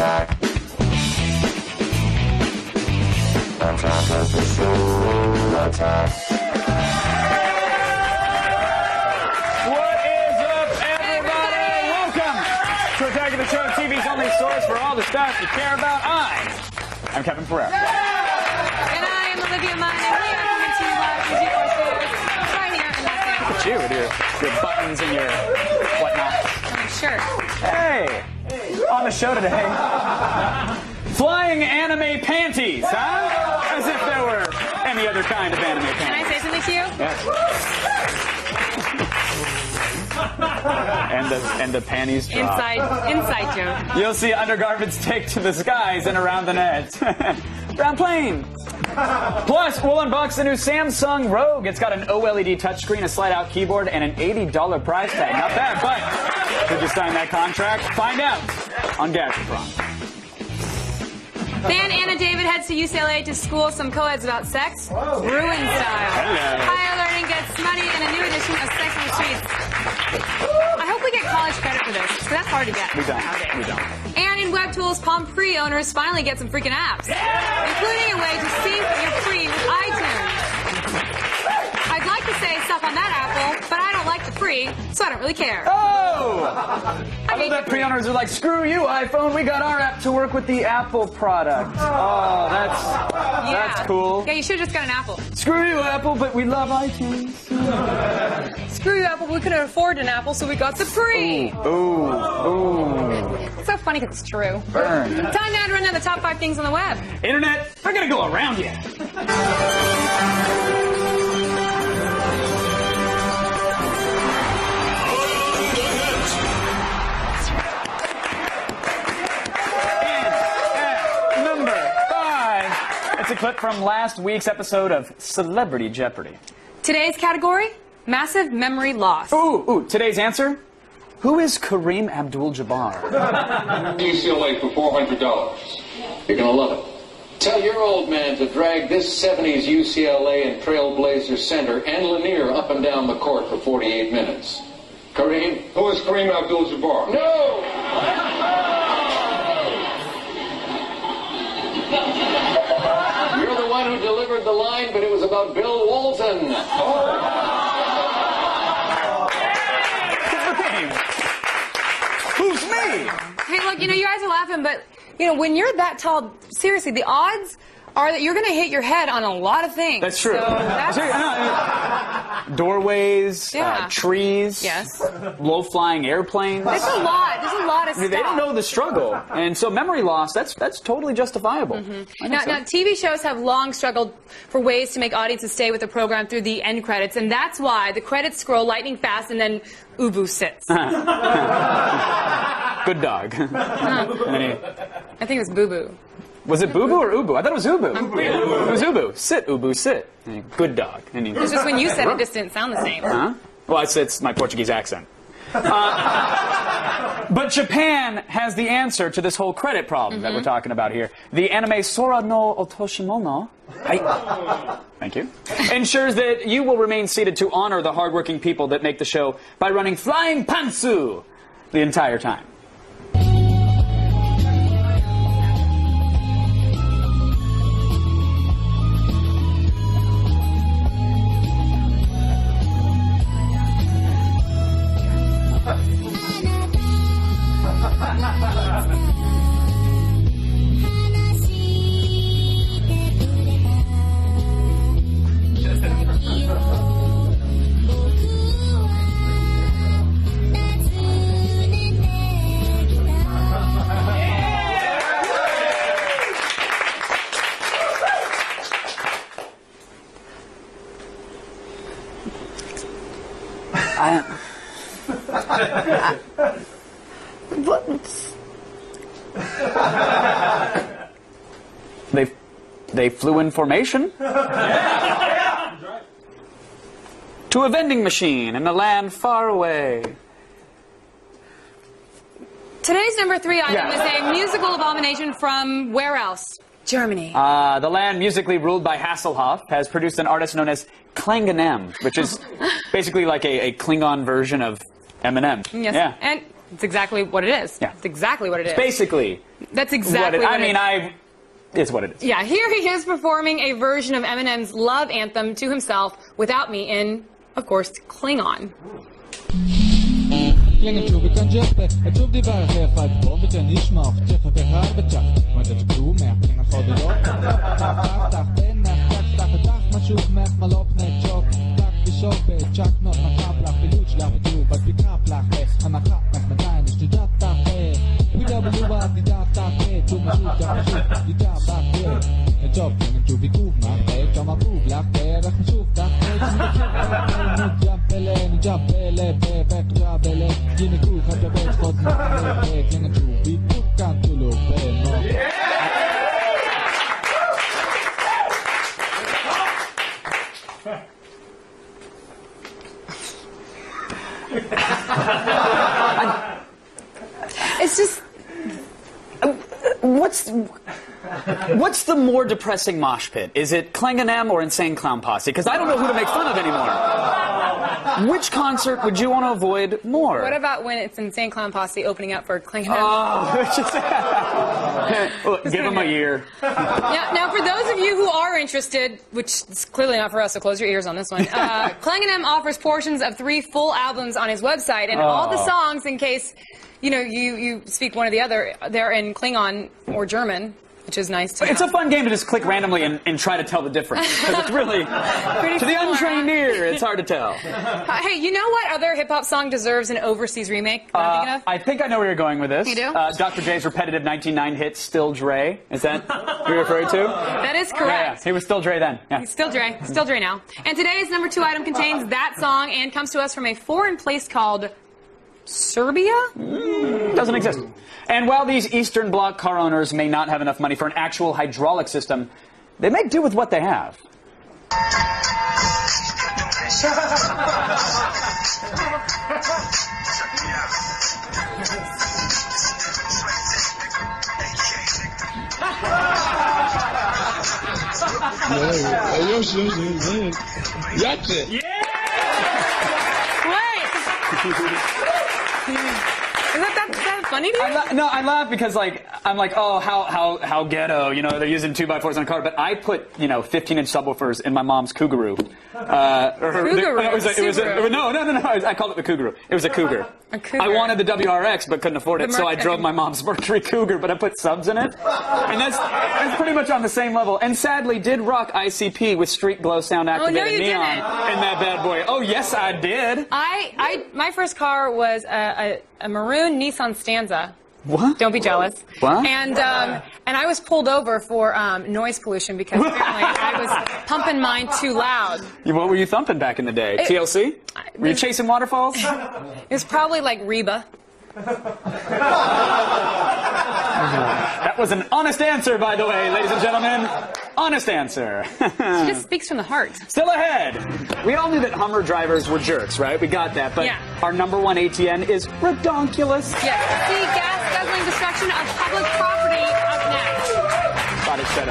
attack. Attack of the show attack. What is up, everybody? Welcome to Attack of the Show, TV's only source for all the stuff you care about. I'm Kevin Ferrer. And I am Olivia Munn, and we are coming to you live from G4 Studios right here in Los Angeles. Look at you with your buttons and your whatnot. I'm sure. Hey, on the show today, flying anime panties, huh? As if there were any other kind of anime Can I panties. say something to you? Yes. and the panties drop. Inside joke. You'll see undergarments take to the skies and around the net. Round plane. Plus, we'll unbox the new Samsung Rogue. It's got an OLED touchscreen, a slide-out keyboard, and an $80 price tag. Not bad, but should you sign that contract? Find out on Gadgetron. Fan Anna David heads to UCLA to school some co-eds about sex, Bruin style. Hello. Higher learning gets smutty in a new edition of Sex on the Streets. I hope we get college credit for this, because that's hard to get. We don't. nowadays. We don't. And in WebTools, Palm Pre owners finally get some freaking apps, including a way to sync your free with iTunes. I'd like to say stuff on that Apple, but I don't like the free, so I don't really care. Oh! I hate love that the pre-owners are like, screw you, iPhone. We got our app to work with the Apple product. Oh, that's cool. Yeah, you should have just got an Apple. Screw you, Apple, but we love iTunes. Screw you, Apple. We couldn't afford an Apple, so we got the free. Ooh. It's so funny because it's true. Burn. Time now to run down the top 5 things on the web. Internet, we're gonna go around you. It's a clip from last week's episode of Celebrity Jeopardy. Today's category, massive memory loss. Ooh, today's answer? Who is Kareem Abdul-Jabbar? UCLA for $400. You're gonna love it. Tell your old man to drag this 70s UCLA and Trailblazer center and Lanier up and down the court for 48 minutes. Kareem? Who is Kareem Abdul-Jabbar? No! You're the one who delivered the line, but it was about Bill Walton. Who's me? Hey, look, you guys are laughing, but, when you're that tall, seriously, the odds are that you're going to hit your head on a lot of things. That's true. So Doorways, Yeah. trees, Yes. low-flying airplanes. There's a lot of stuff. They don't know the struggle, and so memory loss, that's totally justifiable. I think Now, TV shows have long struggled for ways to make audiences stay with the program through the end credits, and that's why the credits scroll lightning fast and then Ubu sits. Good dog. And then I think it was Boo Boo. was it Boo Boo or Ubu? I thought it was Ubu. It was Ubu. Sit, Ubu, sit. And good dog. And It's just when you said it just didn't sound the same. Huh? Well, it's my Portuguese accent. But Japan has the answer to this whole credit problem that we're talking about here. The anime Sora no Otoshimono thank you, ensures that you will remain seated to honor the hardworking people that make the show by running flying pantsu the entire time. They flew in formation to a vending machine in a land far away. Today's number 3 item Yeah. is a musical abomination from where else? Germany. The land musically ruled by Hasselhoff has produced an artist known as Klangenem, which is basically like a Klingon version of Eminem. Yes. Yeah. And It's exactly what it is. Yeah. It's exactly what it is. Basically. That's exactly what it is. It's what it is. Yeah, here he is performing a version of Eminem's love anthem to himself without me in, of course, Klingon. Länge tror vi kan köpa. Jag tror det bara träffar ett bomb utan ni smak. Träffar vi halvbetraff. Man tar till blomärken och har det lopp. Tack, vänner. Tack, man tjock med man lopp med tjock. Tack, vi tjock. Tjack, nåt man kapplar. Vi lutschlar på tub. Att vi kapplar. Han har kapplat med diner. Du dattar. Vi double you up. Vi dattar. Du man tjock. Vi dattar. Jag jobb. Länge tror vi govnar. Jag man googlar. Jag man tjockar. Nu jabbele. Nu jabbele. Jabbele. Gini ku kata bet fot na klinga tu bi bukan tulu beno. It's just... What's the more depressing mosh pit? Is it Klingon or Insane Clown Posse? Because I don't know who to make fun of anymore. Which concert would you want to avoid more? What about when it's Insane Clown Posse opening up for Klingon? Look, give them a year. Now, for those of you who are interested, which is clearly not for us, so close your ears on this one, Klingon offers portions of 3 full albums on his website, and all the songs, in case you speak one or the other, they're in Klingon or German. Which is nice to know. It's a fun game to just click randomly and try to tell the difference. Because it's really, to the untrained ear, it's hard to tell. Hey, you know what other hip-hop song deserves an overseas remake? I think I know where you're going with this. You do? Dr. J's repetitive 1999 hit, Still Dre. Is that what you're referring to? That is correct. Yeah, he was Still Dre then. Yeah. He's still Dre now. And today's number 2 item contains that song and comes to us from a foreign place called Serbia? Doesn't exist. And while these Eastern Bloc car owners may not have enough money for an actual hydraulic system, they make do with what they have. Is that funny to you? No, I laugh because I'm like, oh, how ghetto, they're using 2x4s on a car. But I put 15-inch subwoofers in my mom's Cougaroo. Cougaroo. No. I called it the Cougaroo. It was a Cougar. A Cougar. I wanted the WRX but couldn't afford it, so I drove my mom's Mercury Cougar. But I put subs in it, and that's pretty much on the same level. And sadly, did rock ICP with street glow sound activated neon in that bad boy. Oh yes, I did. My first car was a maroon Nissan Stanza. What? Don't be jealous. What? And I was pulled over for noise pollution because apparently I was pumping mine too loud. What were you thumping back in the day? TLC? Were you chasing waterfalls? It was probably like Reba. That was an honest answer, by the way, ladies and gentlemen. Honest answer. She just speaks from the heart. Still ahead. We all knew that Hummer drivers were jerks, right? We got that. But our number 1 ATN is redonkulous. Yes. See gas-guzzling destruction of public property up next. Thought it said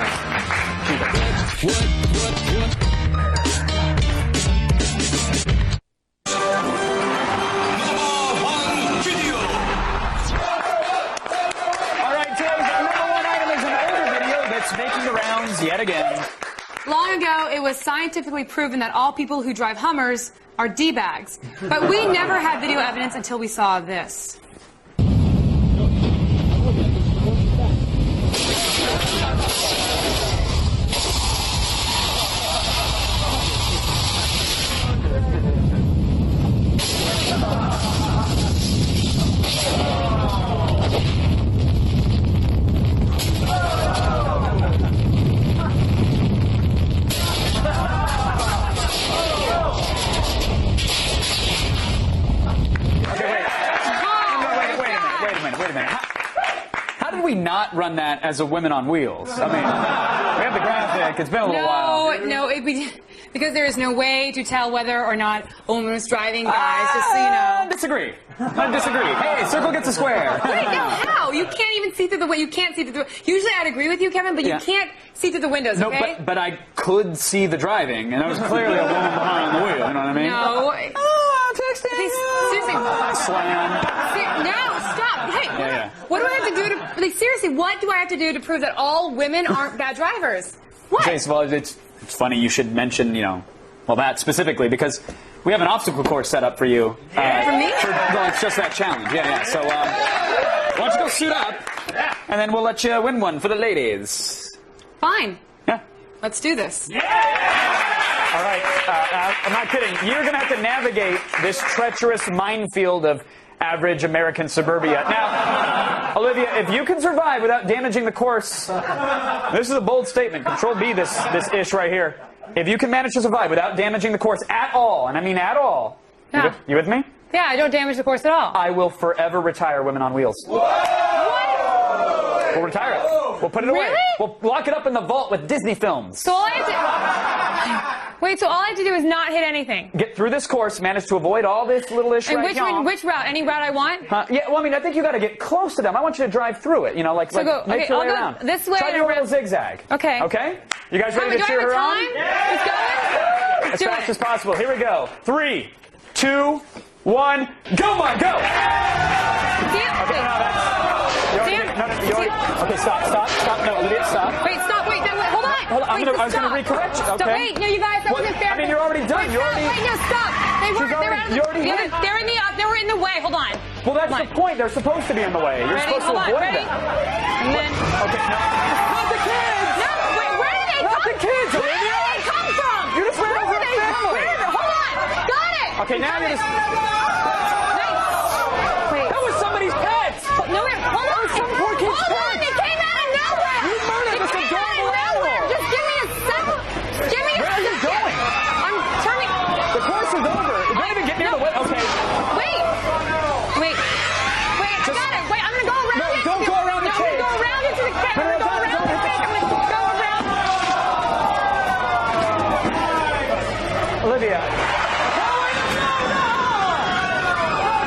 making the rounds yet again. Long ago, it was scientifically proven that all people who drive Hummers are D-bags. But we never had video evidence until we saw this. Not run that as a Women on Wheels. I mean, we have the graphic. It's been a little while. No, because there is no way to tell whether or not a woman was driving, guys, just so you know. Disagree. I disagree. Hey, circle gets a square. Wait, no, how? You can't even see through the window. You can't see through the... Usually I'd agree with you, Kevin, but you can't see through the windows, okay? No, but I could see the driving, and I was clearly a woman behind the wheel, you know what I mean? No. Oh, texting. Seriously. Slam. No, Yeah. What do I have to do to, like, seriously, what do I have to do to prove that all women aren't bad drivers? What? Okay, so it's funny you should mention, well, that specifically, because we have an obstacle course set up for you. For me? Well, it's just that challenge. Yeah. So, why don't you go suit up, and then we'll let you win one for the ladies. Fine. Yeah. Let's do this. All right. I'm not kidding. You're going to have to navigate this treacherous minefield of average American suburbia. Now, Olivia, if you can survive without damaging the course, this is a bold statement. Control B this ish right here. If you can manage to survive without damaging the course at all, and I mean at all, Yeah. you with me? Yeah, I don't damage the course at all. I will forever retire Women on Wheels. What? We'll retire it. We'll put it away. Really? We'll lock it up in the vault with Disney films. So all I have to... Wait, so all I have to do is not hit anything? Get through this course, manage to avoid all this little issue. And which route? Any route I want? Yeah, well, I mean, I think you got to get close to them. I want you to drive through it. Make your way around. This way. Try to do a little zigzag. Okay. Okay? You guys ready to cheer her on? Let's go. As fast as possible. Here we go. 3, 2, 1, go, Mom, go! Okay, stop. No, Olivia, stop. Wait, stop. Wait, hold on. Hold on, I was going to recorrect you. Okay. Wait, no, you guys, that wasn't fair. I mean, you're already done. Wait, no, stop. They were in the way. Hold on. Well, that's the point. They're supposed to be in the way. You're supposed to avoid them. And then... Okay, no. Not the kids! No, wait, where did they come from? Not the kids, Olivia! Where did they come from? You just ran over a family. Hold on. Got it. Okay, now you're just... Wait. That was somebody's pet! No, wait, hold on. Some poor kid's Hold on, pet! it came out of nowhere. You murdered this adorable animal! Just give me a second. Give me a second. Where are you going? I'm turning... The course is over. Don't even get near the way. Okay. Wait, I got it. Wait, I'm going to go around No, it. don't go around the cage. I'm going to go around into the cage. I'm going to go around the cage. I'm going to go around. Olivia.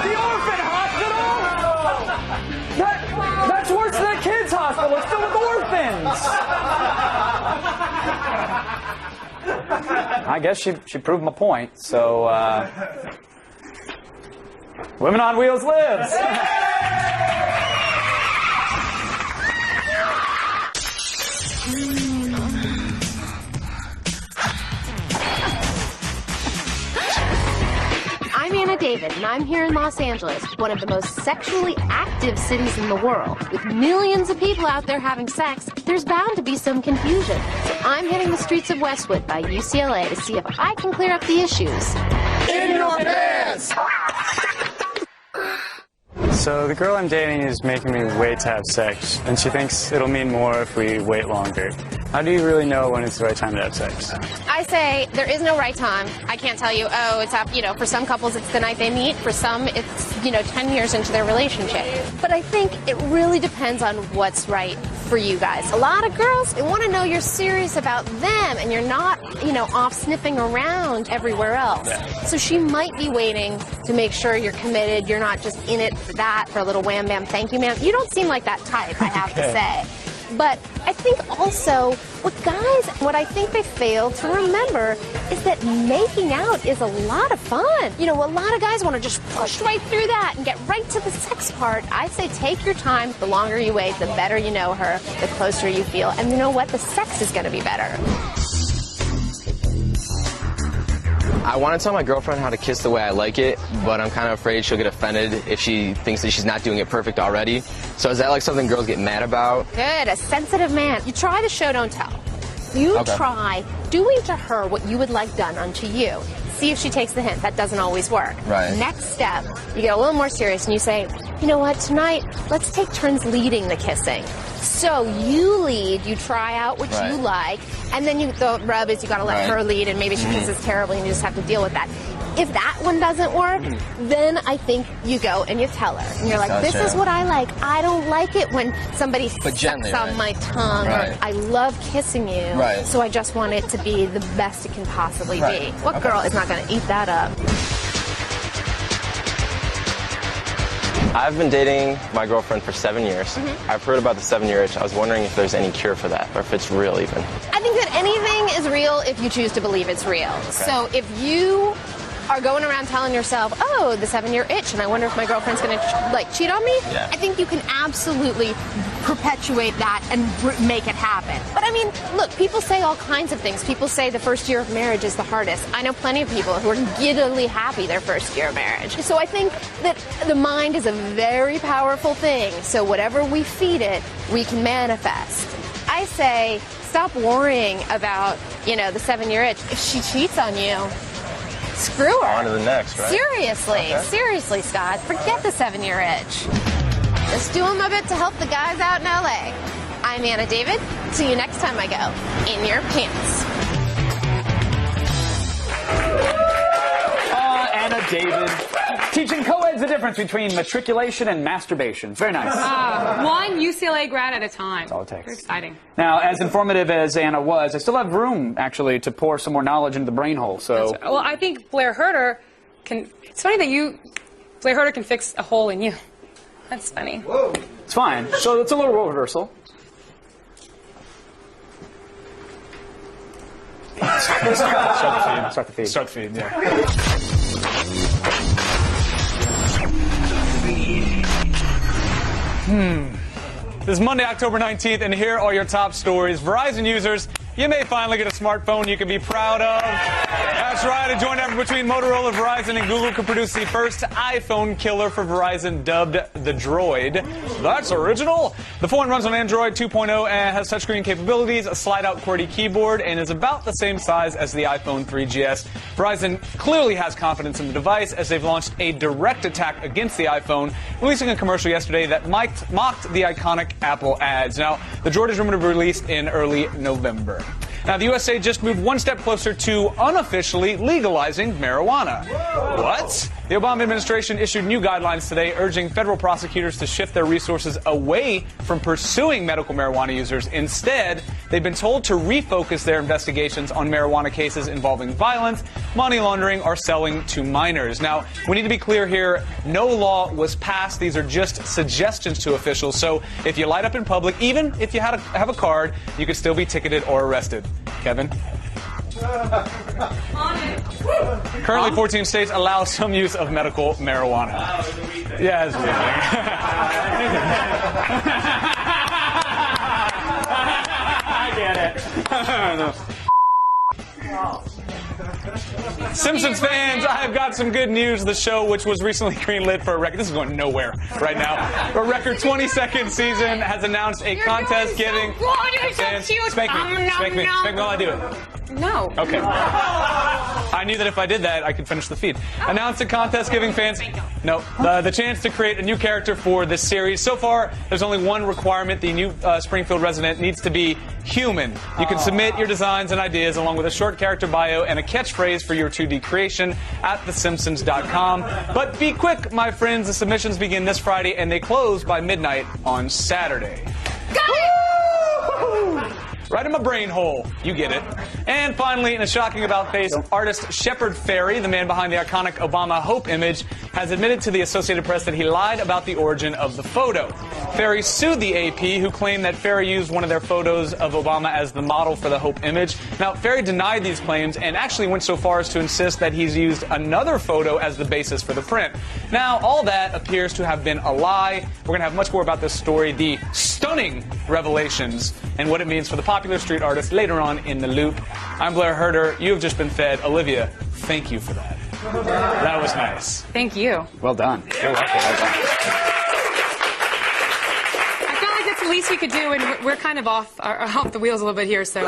The orphan hospital? That's worse than a kid's hospital. It's filled with orphans. I guess she proved my point. So, Women on Wheels lives. I'm Anna David, and I'm here in Los Angeles, one of the most sexually active cities in the world. With millions of people out there having sex, there's bound to be some confusion. So I'm hitting the streets of Westwood by UCLA to see if I can clear up the issues. In your pants! So the girl I'm dating is making me wait to have sex, and she thinks it'll mean more if we wait longer. How do you really know when it's the right time to have sex? I say there is no right time. I can't tell you, oh, it's up, for some couples it's the night they meet. For some it's, 10 years into their relationship. But I think it really depends on what's right for you guys. A lot of girls, they want to know you're serious about them and you're not, off sniffing around everywhere else. Yeah. So she might be waiting to make sure you're committed. You're not just in it for that, for a little wham bam, thank you, ma'am. You don't seem like that type, I have to say. But I think also what I think they fail to remember is that making out is a lot of fun. A lot of guys want to just push right through that and get right to the sex part. I say take your time. The longer you wait, the better you know her, the closer you feel. And you know what? The sex is going to be better. I want to tell my girlfriend how to kiss the way I like it, but I'm kind of afraid she'll get offended if she thinks that she's not doing it perfect already. So is that like something girls get mad about? Good, a sensitive man. You try the show, don't tell. You try doing to her what you would like done unto you. See if she takes the hint. That doesn't always work. Right. Next step, you get a little more serious and you say, you know what, tonight, let's take turns leading the kissing. So you lead, you try out what you like, and then the rub is you got to let her lead, and maybe she kisses terribly and you just have to deal with that. If that one doesn't work, then I think you go and you tell her. And you're like, this is what I like. I don't like it when somebody sucks on my tongue. Or, I love kissing you, so I just want it to be the best it can possibly be. What girl is not going to eat that up? I've been dating my girlfriend for 7 years. I've heard about the 7-year itch. I was wondering if there's any cure for that, or if it's real even. I think that anything is real if you choose to believe it's real. So if you are going around telling yourself, oh, the 7-year itch, and I wonder if my girlfriend's going to cheat on me. Yeah. I think you can absolutely perpetuate that and make it happen. But I mean, look, people say all kinds of things. People say the first year of marriage is the hardest. I know plenty of people who are giddily happy their first year of marriage. So I think that the mind is a very powerful thing. So whatever we feed it, we can manifest. I say, stop worrying about, the 7-year itch. If she cheats on you, screw her. On to the next, right? Seriously, Scott. Forget the 7-year itch. Just do them a bit to help the guys out in LA. I'm Anna David. See you next time I go in your pants. Anna David. Teaching co-eds the difference between matriculation and masturbation. Very nice. One UCLA grad at a time. That's all it takes. Very exciting. Now, as informative as Anna was, I still have room, actually, to pour some more knowledge into the brain hole. So, Well, I think Blair Herter can... It's funny that Blair Herter can fix a hole in you. That's funny. Whoa. It's fine. So it's a little role reversal. Start the feed. Start the feed, yeah. This is Monday, October 19th, and here are your top stories. Verizon users, you may finally get a smartphone you can be proud of. That's right, a joint effort between Motorola, Verizon, and Google could produce the first iPhone killer for Verizon, dubbed the Droid. That's original. The phone runs on Android 2.0 and has touchscreen capabilities, a slide-out QWERTY keyboard, and is about the same size as the iPhone 3GS. Verizon clearly has confidence in the device as they've launched a direct attack against the iPhone, releasing a commercial yesterday that mocked the iconic Apple ads. Now, the Droid is rumored to be released in early November. Now, the USA just moved one step closer to unofficially legalizing marijuana. What? The Obama administration issued new guidelines today urging federal prosecutors to shift their resources away from pursuing medical marijuana users. Instead, they've been told to refocus their investigations on marijuana cases involving violence, money laundering, or selling to minors. Now, we need to be clear here, no law was passed. These are just suggestions to officials. So if you light up in public, even if you have a card, you could still be ticketed or arrested. Kevin? Currently, 14 states allow some use of medical marijuana. Yeah, it's I get it. Simpsons fans, I have got some good news. The show, which was recently greenlit for a record, this is going nowhere right now. A record 22nd season has announced a contest giving fans. Spank me while I do it. No. Okay. I knew that if I did that, I could finish the feed. Announced a contest giving fans the chance to create a new character for this series. So far, there's only one requirement. The new Springfield resident needs to be human. You can submit your designs and ideas along with a short character bio and a catchphrase for your 2D creation at thesimpsons.com. But be quick, my friends. The submissions begin this Friday and they close by midnight on Saturday. Got it! Right in my brain hole. You get it. And finally, in a shocking about-face, artist Shepard Fairey, the man behind the iconic Obama Hope image, has admitted to the Associated Press that he lied about the origin of the photo. Fairey sued the AP, who claimed that Fairey used one of their photos of Obama as the model for the Hope image. Now, Fairey denied these claims and actually went so far as to insist that he's used another photo as the basis for the print. Now, all that appears to have been a lie. We're going to have much more about this story, the stunning revelations, and what it means for the popular street artist later on in the loop. I'm Blair Herter. You have just been fed. Olivia, thank you for that. That was nice. Thank you. Well done. You're welcome. Well done. I feel like that's the least we could do, and we're kind of off the wheels a little bit here. So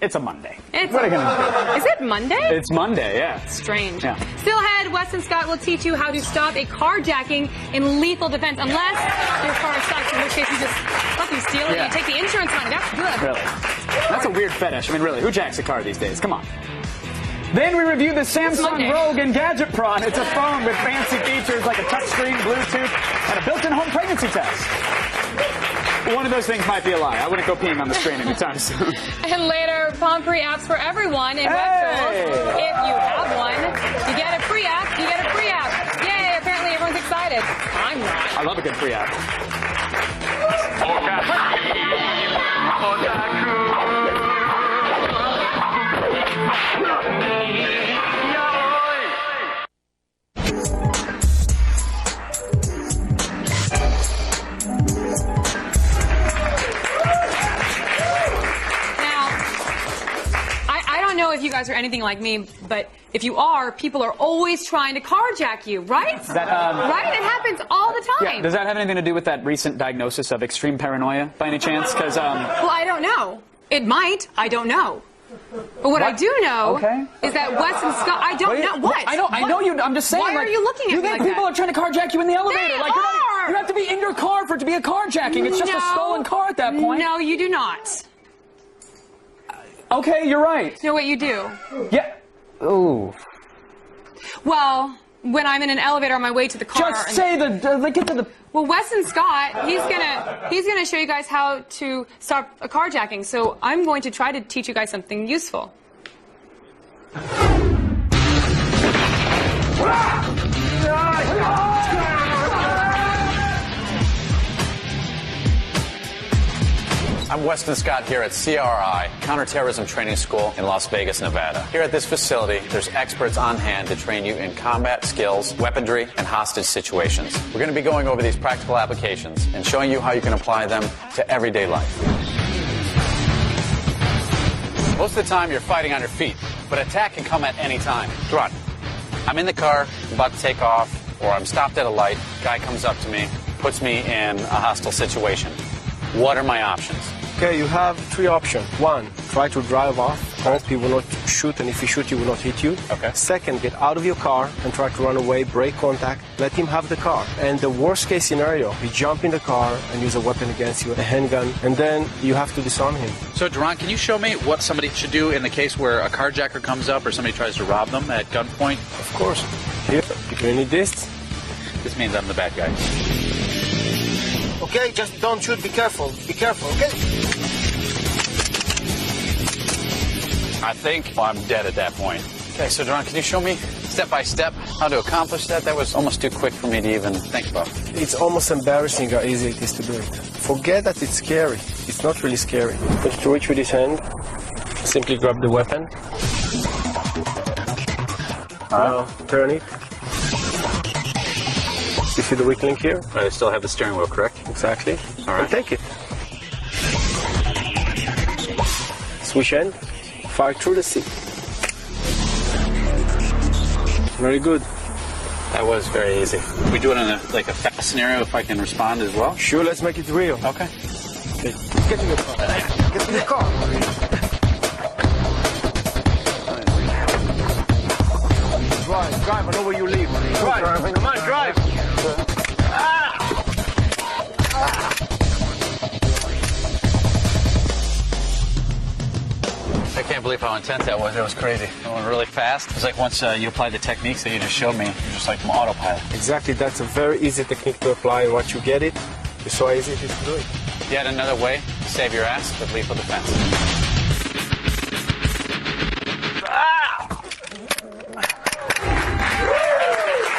it's a Monday. What are you gonna do? Is it Monday? It's Monday, yeah. Strange. Yeah. Still ahead, Weston Scott will teach you how to stop a carjacking in lethal defense, unless your car sucks, in which case you just fucking steal it and you take the insurance money. That's good. Really? That's a weird fetish. I mean, really, who jacks a car these days? Come on. Then we review the Samsung Rogue and Gadget Prawn. It's a phone with fancy features like a touchscreen, Bluetooth, and a built-in home pregnancy test. One of those things might be a lie. I wouldn't go peeing on the screen anytime soon. And later, palm-free apps for everyone in Westfield. If you have one, you get a free app. You get a free app. Yay! Apparently, everyone's excited. I'm not. I love a good free app. you guys are anything like me, but if you are, people are always trying to carjack you, right? Right? It happens all the time. Yeah. Does that have anything to do with that recent diagnosis of extreme paranoia, by any chance? Because well, I don't know. It might. I don't know. But what I do know is that Wes and Scott. I don't know what. I know you. I'm just saying. Why are you looking at me like that? You think people are trying to carjack you in the elevator? They like are. You have to be in your car for it to be a carjacking. It's just a stolen car at that point. No, you do not. Okay, you're right. You know what you do? Yeah. Ooh. Well, when I'm in an elevator on my way to the car. Just say get to the. Well, Wes and Scott, he's gonna show you guys how to stop a carjacking. So I'm going to try to teach you guys something useful. I'm Weston Scott here at CRI, Counterterrorism Training School in Las Vegas, Nevada. Here at this facility, there's experts on hand to train you in combat skills, weaponry, and hostage situations. We're going to be going over these practical applications and showing you how you can apply them to everyday life. Most of the time, you're fighting on your feet, but attack can come at any time. Run. I'm in the car, about to take off, or I'm stopped at a light, guy comes up to me, puts me in a hostile situation. What are my options? Okay, you have three options. One, try to drive off. Hope he will not shoot, and if he shoots, he will not hit you. Okay. Second, get out of your car and try to run away, break contact, let him have the car. And the worst case scenario, you jump in the car and use a weapon against you, a handgun, and then you have to disarm him. So, Duran, can you show me what somebody should do in the case where a carjacker comes up or somebody tries to rob them at gunpoint? Of course. Here, you need this. This means I'm the bad guy. Okay, just don't shoot. Be careful. Be careful, okay? I think I'm dead at that point. Okay, so Duran, can you show me step by step how to accomplish that? That was almost too quick for me to even think about. It's almost embarrassing how easy it is to do it. Forget that it's scary. It's not really scary. Just reach with his hand. Simply grab the weapon. Now turn it. You see the weak link here? I still have the steering wheel, correct? Exactly. All right. And take it. Switch end. Fire through the seat. Very good. That was very easy. We do it in a fast scenario if I can respond as well? Sure, let's make it real. Okay. Get in the car. Get in the car. Drive. I know where you live. Drive. Come on, drive. I can't believe how intense that was. It was crazy. It went really fast. It was like once you applied the techniques that you just showed me, you're just like autopilot. Exactly. That's a very easy technique to apply. Once you get it, it's so easy to do it. Yet another way to save your ass with lethal defense.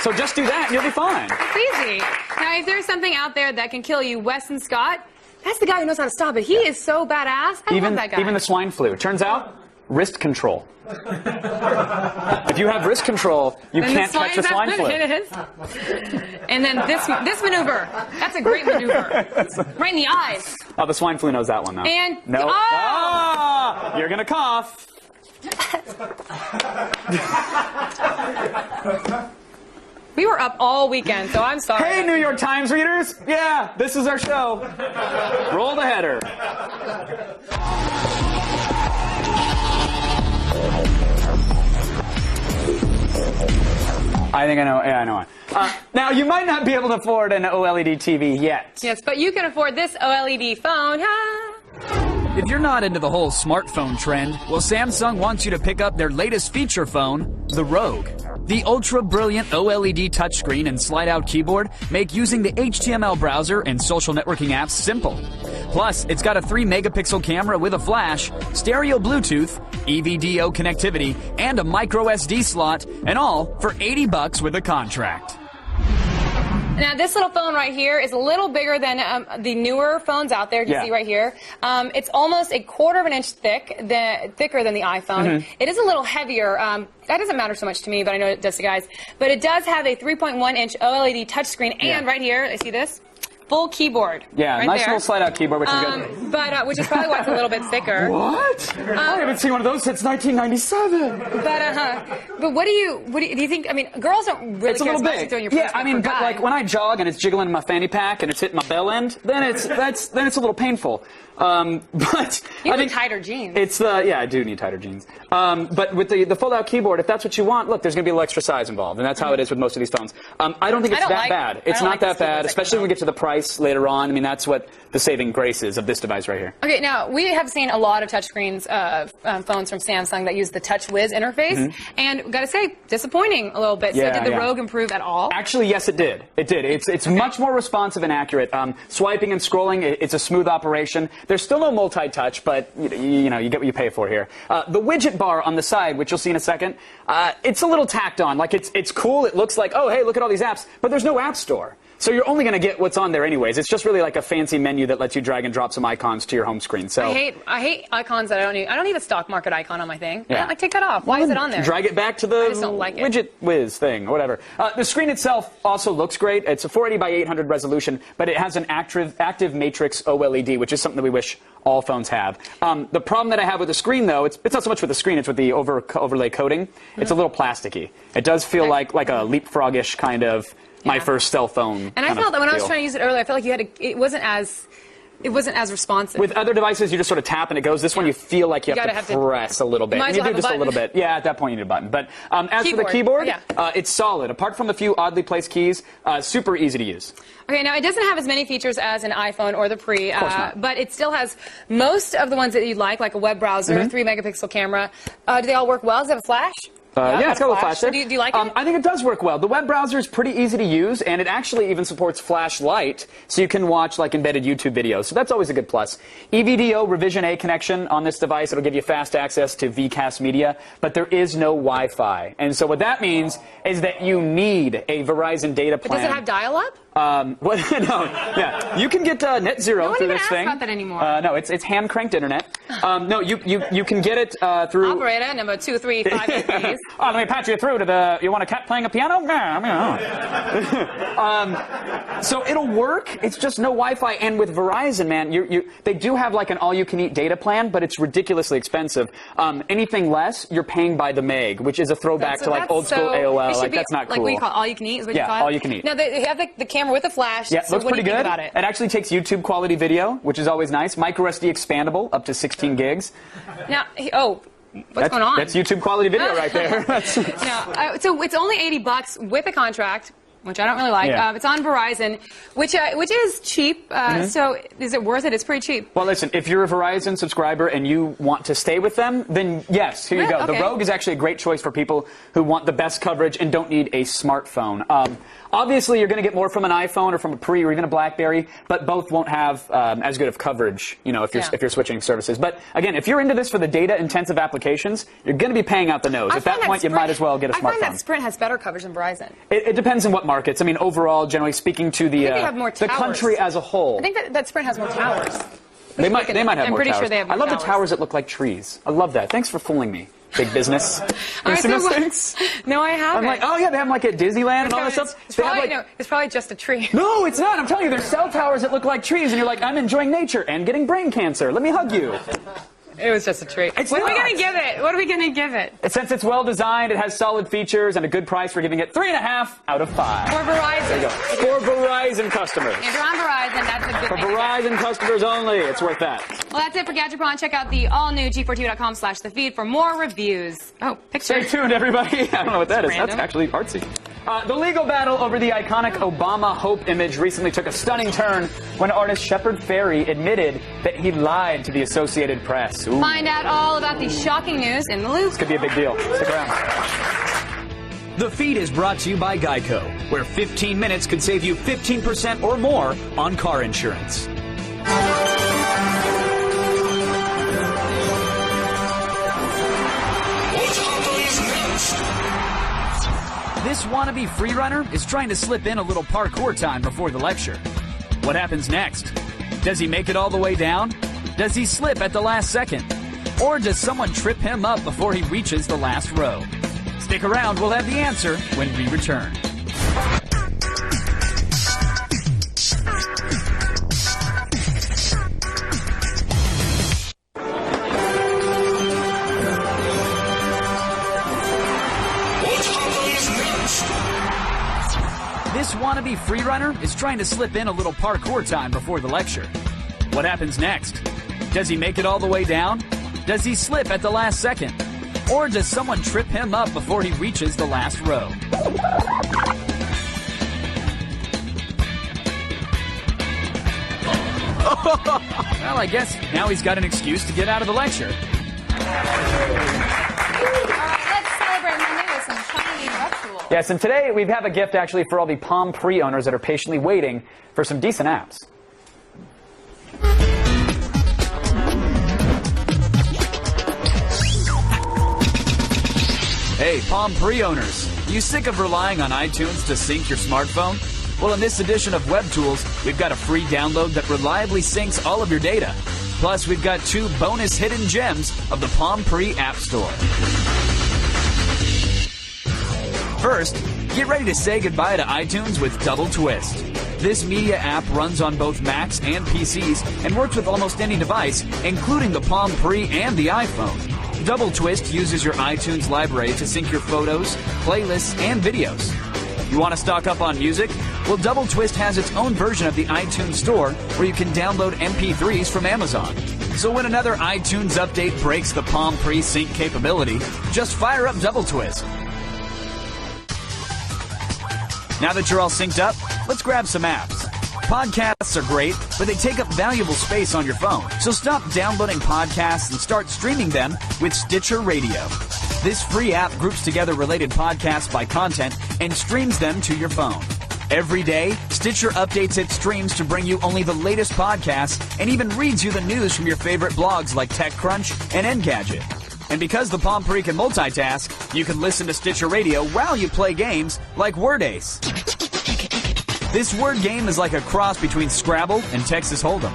So just do that and you'll be fine. It's easy. Now, if there's something out there that can kill you, Weston Scott, that's the guy who knows how to stop it. He is so badass. I love that guy. Even the swine flu. Turns out, wrist control. If you have wrist control, you can't catch the swine flu. It is. And then this maneuver. That's a great maneuver. Right in the eyes. Oh, the swine flu knows that one, though. And no. Oh! You're going to cough. We were up all weekend, so I'm sorry. Hey, New York Times readers. Yeah, this is our show. Roll the header. I think I know. Yeah, I know. Now, you might not be able to afford an OLED TV yet. Yes, but you can afford this OLED phone. If you're not into the whole smartphone trend, well, Samsung wants you to pick up their latest feature phone, the Rogue. The ultra-brilliant OLED touchscreen and slide-out keyboard make using the HTML browser and social networking apps simple. Plus, it's got a 3-megapixel camera with a flash, stereo Bluetooth, EVDO connectivity, and a micro SD slot, and all for $80 with a contract. Now, this little phone right here is a little bigger than the newer phones out there. You can see right here. It's almost 1/4 of an inch thicker than the iPhone. It is a little heavier. That doesn't matter so much to me, but I know it does to guys. But it does have a 3.1-inch OLED touchscreen, and right here, I see this. full keyboard. Yeah, right nice there. little slide-out keyboard, which is good. But which is probably why it's a little bit thicker. What? I haven't seen one of those since 1997. But what do you think? I mean, girls don't really It's a care little as much as big. throwing your Yeah, purse, I mean, but guy. like when I jog and it's jiggling in my fanny pack and it's hitting my bell end, then it's a little painful. But you I need think tighter jeans. it's I do need tighter jeans. But with the fold-out keyboard, if that's what you want, look, there's going to be a little extra size involved, and that's how it is with most of these phones. I don't think it's that bad. It's not that bad, especially when we get to the price later on. I mean, that's what the saving grace is of this device right here. Okay, now we have seen a lot of touchscreens phones from Samsung that use the TouchWiz interface, and gotta say, disappointing a little bit. So did the Rogue improve at all? Actually, yes, it did. It did. It's much more responsive and accurate. Swiping and scrolling, it's a smooth operation. There's still no multi-touch, but you get what you pay for here. The widget bar on the side, which you'll see in a second, it's a little tacked on. Like it's cool. It looks like, oh, hey, look at all these apps, but there's no app store. So you're only going to get what's on there anyways. It's just really like a fancy menu that lets you drag and drop some icons to your home screen. So I hate icons that I don't need. I don't need a stock market icon on my thing. Yeah. Like, take that off. Why is it on there? Drag it back to the I just don't like it. widget whiz thing or whatever. The screen itself also looks great. It's a 480 by 800 resolution, but it has an active matrix OLED, which is something that we wish all phones have. The problem that I have with the screen, though, it's not so much with the screen, it's with the overlay coating. It's a little plasticky. It does feel like a leapfrogish kind of my first cell phone. And I felt that when I was trying to use it earlier, I felt like it wasn't as responsive. With other devices, you just sort of tap and it goes. This one, you feel like you have to press a little bit. Might as well And you do have just a little bit. Yeah, at that point, you need a button. But as for the keyboard, it's solid. Apart from a few oddly placed keys, super easy to use. Okay, now it doesn't have as many features as an iPhone or the Pre, but it still has most of the ones that you'd like a web browser, 3-megapixel camera. Do they all work well? Does it have a flash? Yeah, it's got a little flash there. Do you like it? I think it does work well. The web browser is pretty easy to use, and it actually even supports flashlight, so you can watch embedded YouTube videos. So that's always a good plus. EVDO Revision A connection on this device. It'll give you fast access to VCast media, but there is no Wi-Fi. And so what that means is that you need a Verizon data plan. But does it have dial-up? No, yeah, you can get net zero through this thing. No one even asks about that anymore. No, it's hand cranked internet. No, you can get it through. Operator number 2358, please. Oh, let me patch you through to the. You want a cat playing a piano? So it'll work. It's just no Wi-Fi. And with Verizon, man, they do have an all-you-can-eat data plan, but it's ridiculously expensive. Anything less, you're paying by the meg, which is a throwback to old school AOL. That's not cool. What do you call it? All-you-can-eat? Is what you call it? All you can eat. Now they have the camera with a flash. Yeah, so looks what pretty do you good. think about it? It actually takes YouTube quality video, which is always nice. Micro SD expandable up to 16 gigs. Now, what's going on? That's YouTube quality video right there. So it's only $80 with a contract, which I don't really like. Yeah. It's on Verizon, which is cheap. So is it worth it? It's pretty cheap. Well, listen, if you're a Verizon subscriber and you want to stay with them, then yes, here you go. Okay. The Rogue is actually a great choice for people who want the best coverage and don't need a smartphone. Obviously, you're going to get more from an iPhone or from a Pre or even a BlackBerry, but both won't have as good of coverage, if you're switching services. But again, if you're into this for the data-intensive applications, you're going to be paying out the nose. At that point, you might as well get a smartphone. I find that Sprint has better coverage than Verizon. It depends on what markets. I mean, overall, generally speaking, to the country as a whole. I think that Sprint has more towers. They might have more towers. I'm pretty sure they have more I love towers. the towers that look like trees. I love that. Thanks for fooling me, big business. You seen those things? No, I haven't. I'm like, oh yeah, they have them at Disneyland and all that stuff. It's probably just a tree. No, it's not. I'm telling you, there's cell towers that look like trees, and you're like, I'm enjoying nature and getting brain cancer. Let me hug you. It was just a treat. What are we going to give it? What are we going to give it? Since it's well designed, it has solid features and a good price, we're giving it 3.5 out of 5. For Verizon. There you go. For Verizon customers. If you're on Verizon, that's a good For thing. Verizon customers only, it's worth that. Well, that's it for Gadgetron. Check out the all-new G42.com/thefeed for more reviews. Oh, pictures. Stay tuned, everybody. I don't know what that is. Random. That's actually artsy. The legal battle over the iconic Obama Hope image recently took a stunning turn when artist Shepard Fairey admitted that he lied to the Associated Press. Ooh. Find out all about the shocking news in the loop. This could be a big deal. Stick around. The Feed is brought to you by Geico, where 15 minutes could save you 15% or more on car insurance. This wannabe freerunner is trying to slip in a little parkour time before the lecture. What happens next? Does he make it all the way down? Does he slip at the last second? Or does someone trip him up before he reaches the last row? Stick around, we'll have the answer when we return. wannabe freerunner is trying to slip in a little parkour time before the lecture. What happens next? Does he make it all the way down? Does he slip at the last second? Or does someone trip him up before he reaches the last row? Well, I guess now he's got an excuse to get out of the lecture. Let's celebrate Monday with some shiny web tools. Yes, and today we have a gift actually for all the Palm pre-owners that are patiently waiting for some decent apps. Hey, Palm pre-owners, you sick of relying on iTunes to sync your smartphone? Well, in this edition of Web Tools, we've got a free download that reliably syncs all of your data. Plus, we've got 2 bonus hidden gems of the Palm Pre App Store. First, get ready to say goodbye to iTunes with Double Twist. This media app runs on both Macs and PCs and works with almost any device, including the Palm Pre and the iPhone. Double Twist uses your iTunes library to sync your photos, playlists, and videos. You want to stock up on music? Well, Double Twist has its own version of the iTunes Store where you can download MP3s from Amazon. So when another iTunes update breaks the Palm Pre-Sync capability, just fire up Double Twist. Now that you're all synced up, let's grab some apps. Podcasts are great, but they take up valuable space on your phone. So stop downloading podcasts and start streaming them with Stitcher Radio. This free app groups together related podcasts by content and streams them to your phone. Every day, Stitcher updates its streams to bring you only the latest podcasts and even reads you the news from your favorite blogs like TechCrunch and Engadget. And because the Palm Pre can multitask, you can listen to Stitcher Radio while you play games like Word Ace. This word game is like a cross between Scrabble and Texas Hold'em.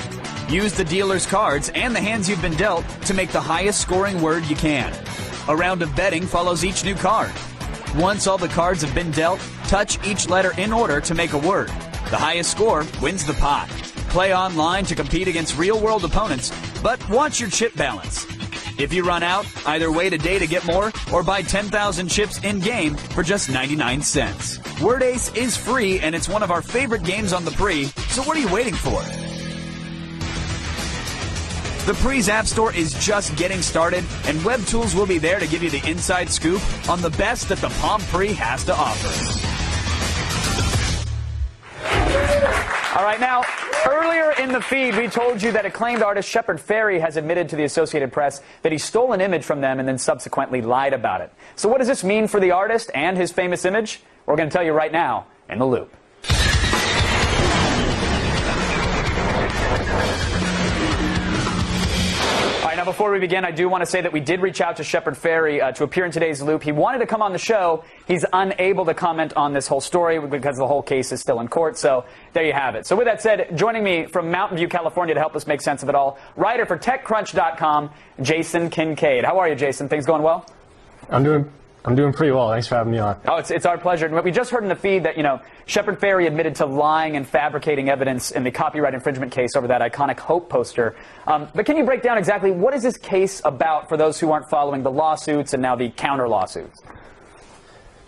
Use the dealer's cards and the hands you've been dealt to make the highest scoring word you can. A round of betting follows each new card. Once all the cards have been dealt, touch each letter in order to make a word. The highest score wins the pot. Play online to compete against real-world opponents, but watch your chip balance. If you run out, either wait a day to get more or buy 10,000 chips in-game for just 99 cents. Word Ace is free and it's one of our favorite games on the Pre, so what are you waiting for? The Pre's App Store is just getting started, and Web Tools will be there to give you the inside scoop on the best that the Palm Pre has to offer. All right, now, earlier in the feed, we told you that acclaimed artist Shepard Fairey has admitted to the Associated Press that he stole an image from them and then subsequently lied about it. So what does this mean for the artist and his famous image? We're going to tell you right now in The Loop. Now, before we begin, I do want to say that we did reach out to Shepard Fairey to appear in today's Loop. He wanted to come on the show. He's unable to comment on this whole story because the whole case is still in court. So there you have it. So with that said, joining me from Mountain View, California to help us make sense of it all, writer for TechCrunch.com, Jason Kincaid. How are you, Jason? Things going well? I'm doing pretty well. Thanks for having me on. Oh, it's our pleasure. We just heard in the feed that, Shepard Fairey admitted to lying and fabricating evidence in the copyright infringement case over that iconic Hope poster. But can you break down exactly what is this case about for those who aren't following the lawsuits and now the counter lawsuits?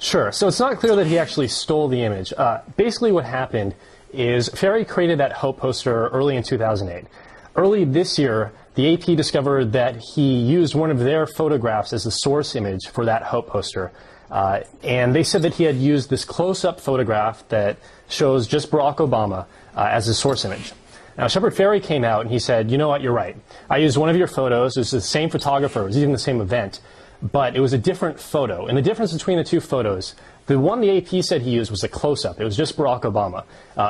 Sure. So it's not clear that he actually stole the image. Basically what happened is Fairey created that Hope poster early in 2008. Early this year, the AP discovered that he used one of their photographs as the source image for that Hope poster. And they said that he had used this close-up photograph that shows just Barack Obama as his source image. Now, Shepard Fairey came out and he said, you know what, you're right. I used one of your photos. It was the same photographer. It was even the same event. But it was a different photo. And the difference between the two photos, the one the AP said he used was a close-up. It was just Barack Obama.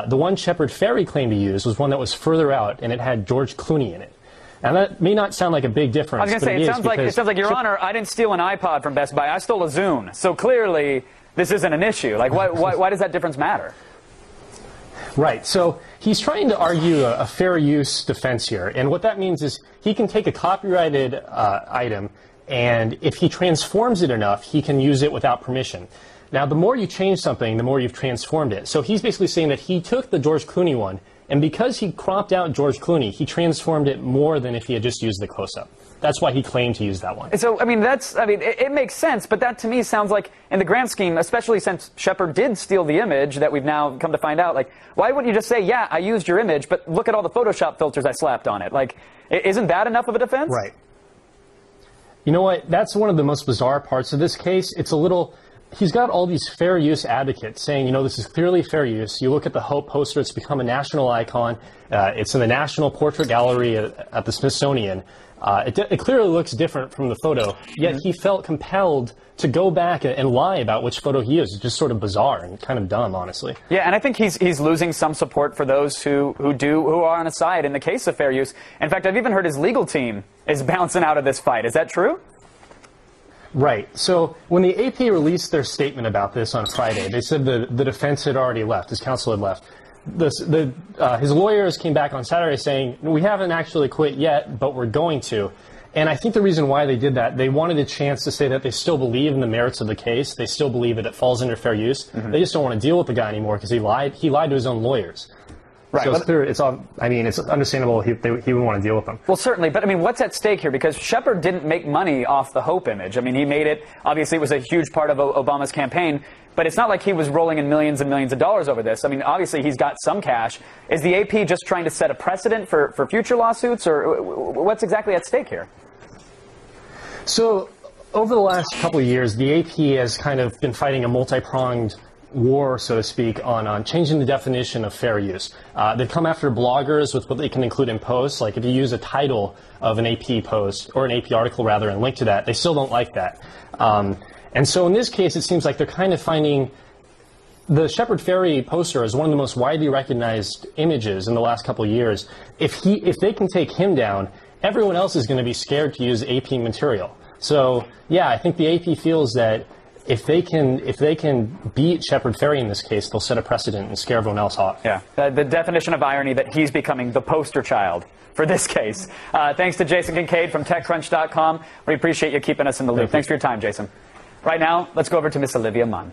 The one Shepard Fairey claimed to use was one that was further out, and it had George Clooney in it. And that may not sound like a big difference. I was going to say, it sounds like, Your Honor, I didn't steal an iPod from Best Buy. I stole a Zune. So clearly, this isn't an issue. Like, why does that difference matter? Right. So he's trying to argue a fair use defense here. And what that means is he can take a copyrighted item, and if he transforms it enough, he can use it without permission. Now, the more you change something, the more you've transformed it. So he's basically saying that he took the George Clooney one And because he cropped out George Clooney, he transformed it more than if he had just used the close-up. That's why he claimed to use that one. So, I mean, it makes sense, but that to me sounds like, in the grand scheme, especially since Shepard did steal the image that we've now come to find out, like, why wouldn't you just say, yeah, I used your image, but look at all the Photoshop filters I slapped on it? Like, isn't that enough of a defense? Right. You know what? That's one of the most bizarre parts of this case. It's a little... He's got all these fair use advocates saying, you know, this is clearly fair use. You look at the Hope poster, it's become a national icon. It's in the National Portrait Gallery at the Smithsonian. It clearly looks different from the photo, yet he felt compelled to go back and lie about which photo he used. It's just sort of bizarre and kind of dumb, honestly. Yeah, and I think he's losing some support for those who are on his side in the case of fair use. In fact, I've even heard his legal team is bouncing out of this fight. Is that true? Right. So when the AP released their statement about this on Friday, they said the defense had already left, his counsel had left. His lawyers came back on Saturday saying, we haven't actually quit yet, but we're going to. And I think the reason why they did that, they wanted a chance to say that they still believe in the merits of the case. They still believe that it falls under fair use. Mm-hmm. They just don't want to deal with the guy anymore because he lied to his own lawyers. Right. So it's clear, it's understandable he would want to deal with them. Well, certainly, but I mean, what's at stake here? Because Shepard didn't make money off the Hope image. I mean, he made it, obviously it was a huge part of Obama's campaign, but it's not like he was rolling in millions and millions of dollars over this. I mean, obviously he's got some cash. Is the AP just trying to set a precedent for future lawsuits, or what's exactly at stake here? So, over the last couple of years, the AP has kind of been fighting a multi-pronged war, so to speak, on changing the definition of fair use. They've come after bloggers with what they can include in posts. Like if you use a title of an AP post, or an AP article rather, and link to that, they still don't like that. And so in this case, it seems like they're kind of finding the Shepard Fairey poster as one of the most widely recognized images in the last couple of years. If they can take him down, everyone else is going to be scared to use AP material. So yeah, I think the AP feels that if they can beat Shepard Fairey in this case, they'll set a precedent and scare everyone else off. Yeah, the definition of irony that he's becoming the poster child for this case. Thanks to Jason Kincaid from TechCrunch.com. We appreciate you keeping us in the loop. Thanks for your time, Jason. Right now, let's go over to Miss Olivia Munn.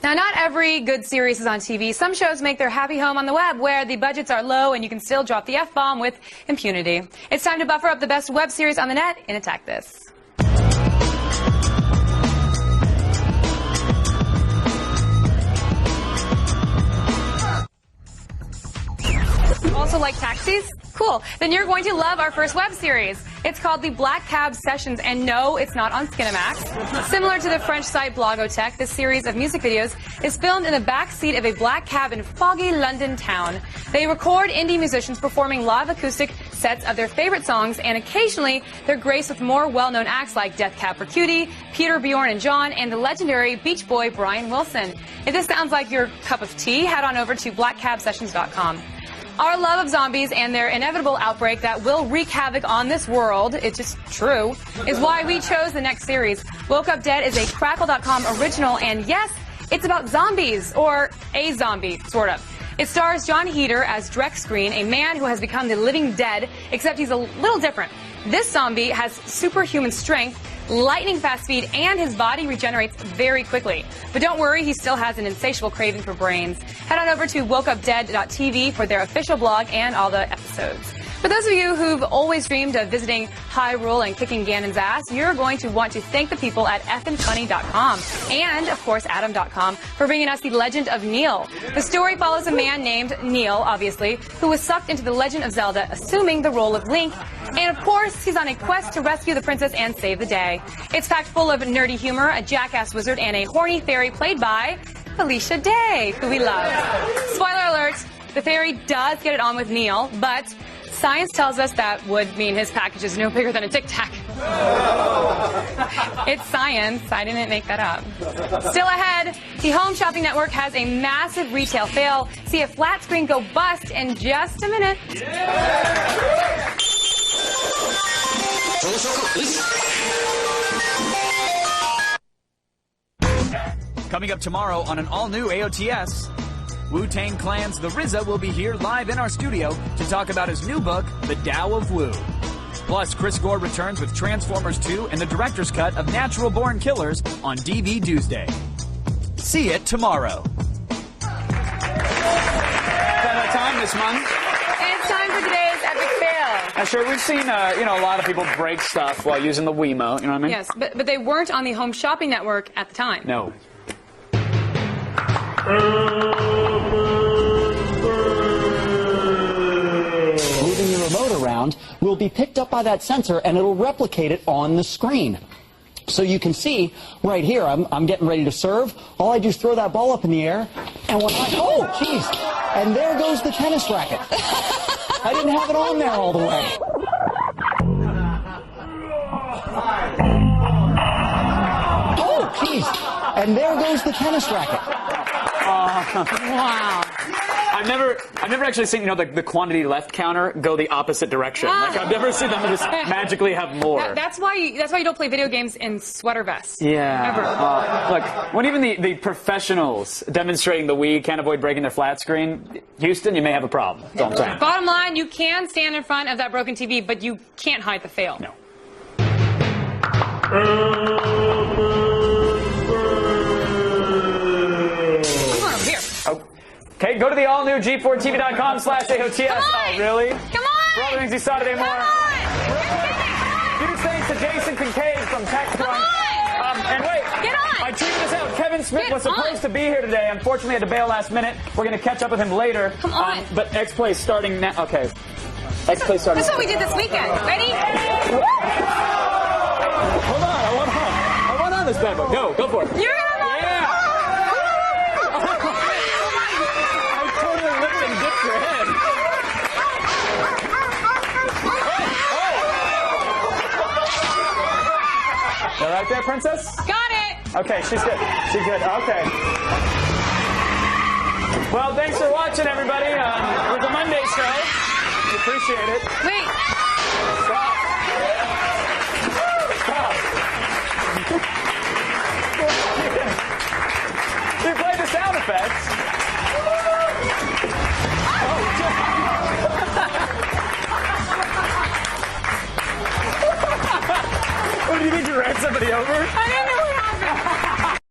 Now, not every good series is on TV. Some shows make their happy home on the web, where the budgets are low and you can still drop the F-bomb with impunity. It's time to buffer up the best web series on the net in Attack This. Also like taxis? Cool. Then you're going to love our first web series. It's called The Black Cab Sessions, and no, it's not on Skinamax. Similar to the French site Blogotech, this series of music videos is filmed in the back seat of a black cab in foggy London town. They record indie musicians performing live acoustic sets of their favorite songs, and occasionally they're graced with more well-known acts like Death Cab for Cutie, Peter, Bjorn, and John, and the legendary Beach Boy Brian Wilson. If this sounds like your cup of tea, head on over to blackcabsessions.com. Our love of zombies and their inevitable outbreak that will wreak havoc on this world, it's just true, is why we chose the next series. Woke Up Dead is a Crackle.com original, and yes, it's about zombies, or a zombie, sort of. It stars John Heder as Drexcreen, a man who has become the living dead, except he's a little different. This zombie has superhuman strength, lightning fast speed, and his body regenerates very quickly. But don't worry, he still has an insatiable craving for brains. Head on over to wokeupdead.tv for their official blog and all the episodes. For those of you who've always dreamed of visiting Hyrule and kicking Ganon's ass, you're going to want to thank the people at effingfunny.com and, of course, adam.com for bringing us the Legend of Neil. The story follows a man named Neil, obviously, who was sucked into the Legend of Zelda, assuming the role of Link. And, of course, he's on a quest to rescue the princess and save the day. It's packed full of nerdy humor, a jackass wizard, and a horny fairy played by Felicia Day, who we love. Spoiler alert, the fairy does get it on with Neil, but science tells us that would mean his package is no bigger than a Tic Tac. It's science. I didn't make that up. Still ahead, the Home Shopping Network has a massive retail fail. See a flat screen go bust in just a minute. Coming up tomorrow on an all-new AOTS, Wu-Tang Clan's The RZA will be here live in our studio to talk about his new book, The Tao of Wu. Plus, Chris Gore returns with Transformers 2 and the director's cut of Natural Born Killers on DV Tuesday. See it tomorrow. Time this month Now, sure, we've seen, a lot of people break stuff while using the Wiimote, you know what I mean? Yes, but they weren't on the Home Shopping Network at the time. No. Moving the remote around will be picked up by that sensor and it'll replicate it on the screen. So you can see right here, I'm getting ready to serve. All I do is throw that ball up in the air, and when oh, geez, and there goes the tennis racket. I didn't have it on there all the way. Oh, geez, and there goes the tennis racket. Wow. I've never actually seen, the quantity left counter go the opposite direction. Like, I've never seen them just magically have more. That's why you don't play video games in sweater vests. Yeah. Look, when even the professionals demonstrating the Wii can't avoid breaking their flat screen, Houston, you may have a problem. That's all I'm saying. Bottom line, you can stand in front of that broken TV, but you can't hide the fail. No. Okay, go to the all-new G4TV.com/AOTS. Oh, really? Come on! For all the things you saw today, more. Huge thanks to Jason Kincaid from TechCrunch. And wait, get on! I tweeted this out. Kevin Smith was supposed to be here today. Unfortunately, had to bail last minute. We're going to catch up with him later. Come on. But X-Play starting now. Okay. X-Play starting. That's what we did this weekend. Ready? Hold on. I want on this bad boy. Go for it. You're gonna run. Yeah. Your head. You all right there, princess? Got it. Okay, she's good. She's good. Okay. Well, thanks for watching, everybody. With the Monday show. We appreciate it. Wait. Stop. You played the sound effects. What, do you think you ran somebody over? I didn't